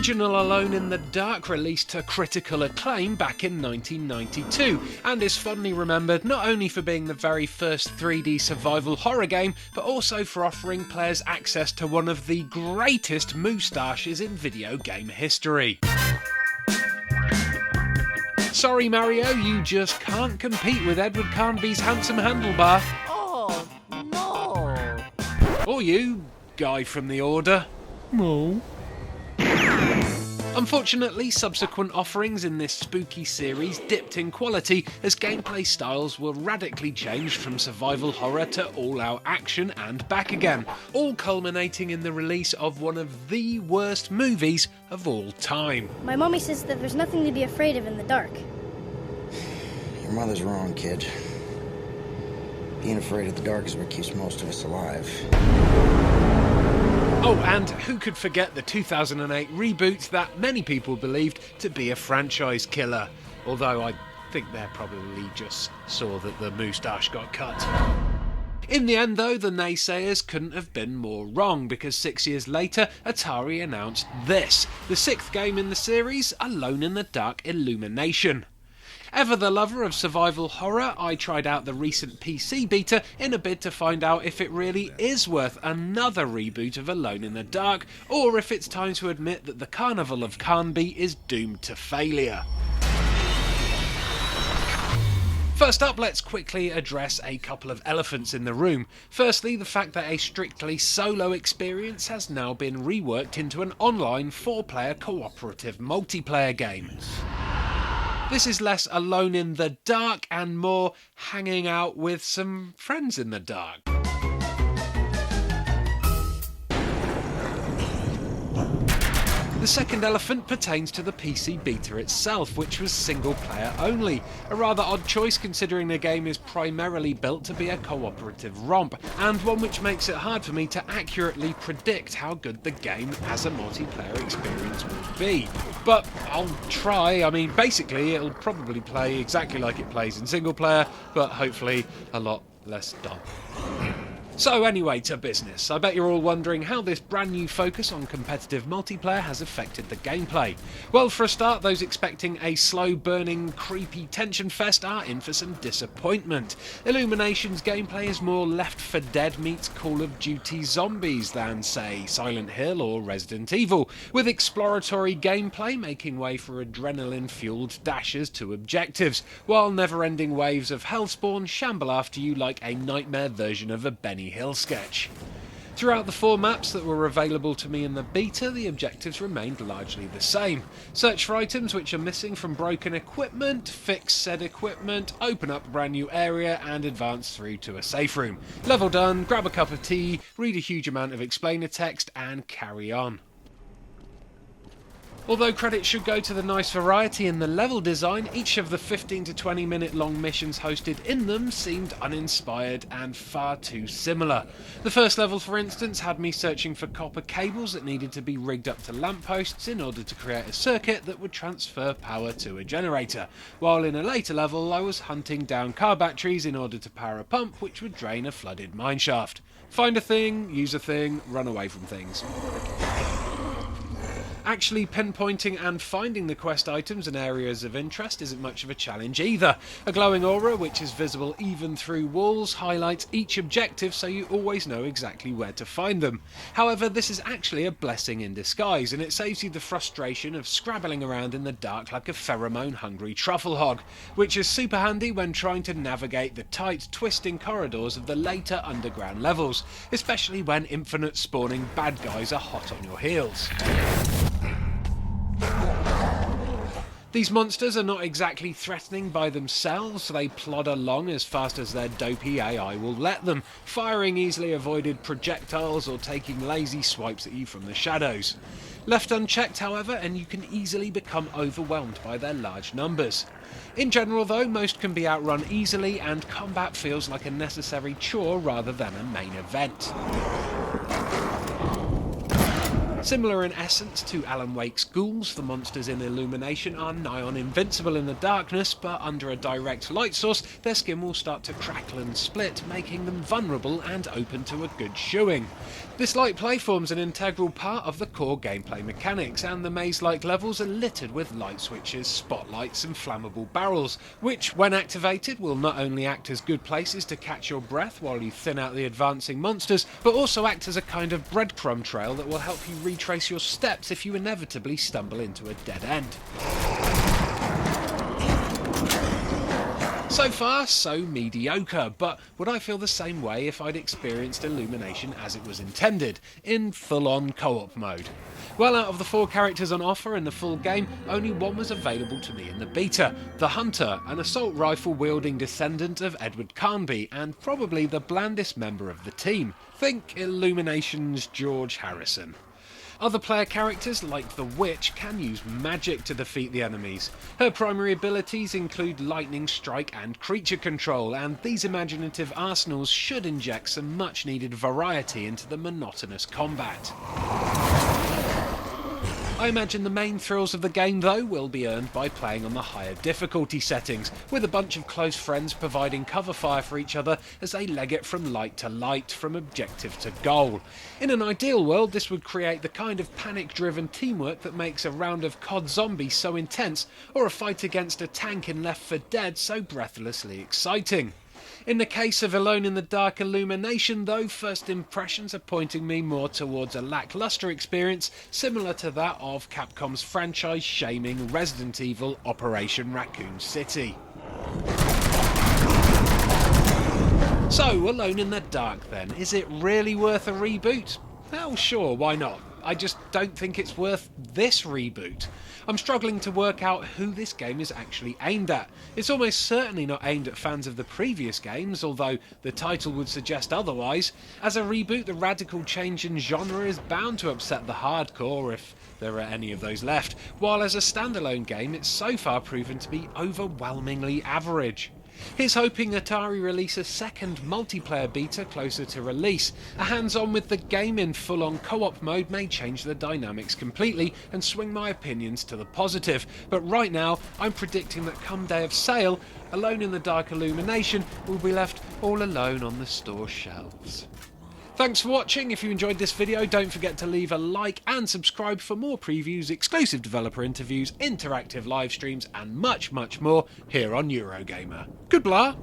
original Alone in the Dark released to critical acclaim back in 1992, and is fondly remembered not only for being the very first 3D survival horror game, but also for offering players access to one of the greatest moustaches in video game history. Sorry Mario, you just can't compete with Edward Carnby's handsome handlebar. Oh, no. Or you, guy from the Order. No. Unfortunately, subsequent offerings in this spooky series dipped in quality as gameplay styles were radically changed from survival horror to all-out action and back again, all culminating in the release of one of the worst movies of all time. My mommy says that there's nothing to be afraid of in the dark. Your mother's wrong, kid. Being afraid of the dark is what keeps most of us alive. Oh, and who could forget the 2008 reboot that many people believed to be a franchise killer, although I think they probably just saw that the moustache got cut. In the end though, the naysayers couldn't have been more wrong, because 6 years later, Atari announced this, the 6th game in the series, Alone in the Dark Illumination. Ever the lover of survival horror, I tried out the recent PC beta in a bid to find out if it really is worth another reboot of Alone in the Dark, or if it's time to admit that the Carnival of Carnby is doomed to failure. First up, let's quickly address a couple of elephants in the room. Firstly, the fact that a strictly solo experience has now been reworked into an online 4-player cooperative multiplayer game. This is less alone in the dark and more hanging out with some friends in the dark. The second elephant pertains to the PC beta itself, which was single player only. A rather odd choice considering the game is primarily built to be a cooperative romp, and one which makes it hard for me to accurately predict how good the game as a multiplayer experience will be. But I'll try. I mean, basically it'll probably play exactly like it plays in single player, but hopefully a lot less dumb. So anyway, to business. I bet you're all wondering how this brand new focus on competitive multiplayer has affected the gameplay. Well, for a start, those expecting a slow-burning, creepy tension fest are in for some disappointment. Illumination's gameplay is more Left 4 Dead meets Call of Duty Zombies than, say, Silent Hill or Resident Evil, with exploratory gameplay making way for adrenaline-fueled dashes to objectives, while never-ending waves of hellspawn shamble after you like a nightmare version of a Benny Hill sketch. Throughout the 4 maps that were available to me in the beta, the objectives remained largely the same. Search for items which are missing from broken equipment, fix said equipment, open up a brand new area and advance through to a safe room. Level done, grab a cup of tea, read a huge amount of explainer text and carry on. Although credit should go to the nice variety in the level design, each of the 15 to 20 minute long missions hosted in them seemed uninspired and far too similar. The first level, for instance, had me searching for copper cables that needed to be rigged up to lampposts in order to create a circuit that would transfer power to a generator, while in a later level I was hunting down car batteries in order to power a pump which would drain a flooded mineshaft. Find a thing, use a thing, run away from things. Actually pinpointing and finding the quest items and areas of interest isn't much of a challenge either. A glowing aura, which is visible even through walls, highlights each objective so you always know exactly where to find them. However, this is actually a blessing in disguise, and it saves you the frustration of scrabbling around in the dark like a pheromone-hungry truffle hog, which is super handy when trying to navigate the tight, twisting corridors of the later underground levels, especially when infinite spawning bad guys are hot on your heels. These monsters are not exactly threatening by themselves, so they plod along as fast as their dopey AI will let them, firing easily avoided projectiles or taking lazy swipes at you from the shadows. Left unchecked, however, and you can easily become overwhelmed by their large numbers. In general though, most can be outrun easily, and combat feels like a necessary chore rather than a main event. Similar in essence to Alan Wake's ghouls, the monsters in Illumination are nigh on invincible in the darkness, but under a direct light source their skin will start to crackle and split, making them vulnerable and open to a good shoeing. This light play forms an integral part of the core gameplay mechanics, and the maze-like levels are littered with light switches, spotlights and flammable barrels, which when activated will not only act as good places to catch your breath while you thin out the advancing monsters, but also act as a kind of breadcrumb trail that will help you retrace your steps if you inevitably stumble into a dead end. So far, so mediocre, but would I feel the same way if I'd experienced Illumination as it was intended, in full-on co-op mode? Well, out of the 4 characters on offer in the full game, only one was available to me in the beta, the Hunter, an assault rifle-wielding descendant of Edward Carnby, and probably the blandest member of the team. Think Illumination's George Harrison. Other player characters, like the Witch, can use magic to defeat the enemies. Her primary abilities include lightning strike and creature control, and these imaginative arsenals should inject some much needed variety into the monotonous combat. I imagine the main thrills of the game, though, will be earned by playing on the higher difficulty settings, with a bunch of close friends providing cover fire for each other as they leg it from light to light, from objective to goal. In an ideal world, this would create the kind of panic-driven teamwork that makes a round of COD Zombies so intense, or a fight against a tank in Left 4 Dead so breathlessly exciting. In the case of Alone in the Dark Illumination, though, first impressions are pointing me more towards a lacklustre experience similar to that of Capcom's franchise-shaming Resident Evil Operation Raccoon City. So, Alone in the Dark then, is it really worth a reboot? Well, sure, why not? I just don't think it's worth this reboot. I'm struggling to work out who this game is actually aimed at. It's almost certainly not aimed at fans of the previous games, although the title would suggest otherwise. As a reboot, the radical change in genre is bound to upset the hardcore, if there are any of those left, while as a standalone game it's so far proven to be overwhelmingly average. Here's hoping Atari release a second multiplayer beta closer to release. A hands-on with the game in full-on co-op mode may change the dynamics completely and swing my opinions to the positive, but right now I'm predicting that come day of sale, Alone in the Dark Illumination will be left all alone on the store shelves. Thanks for watching. If you enjoyed this video, don't forget to leave a like and subscribe for more previews, exclusive developer interviews, interactive live streams and much more here on Eurogamer. Goodbye!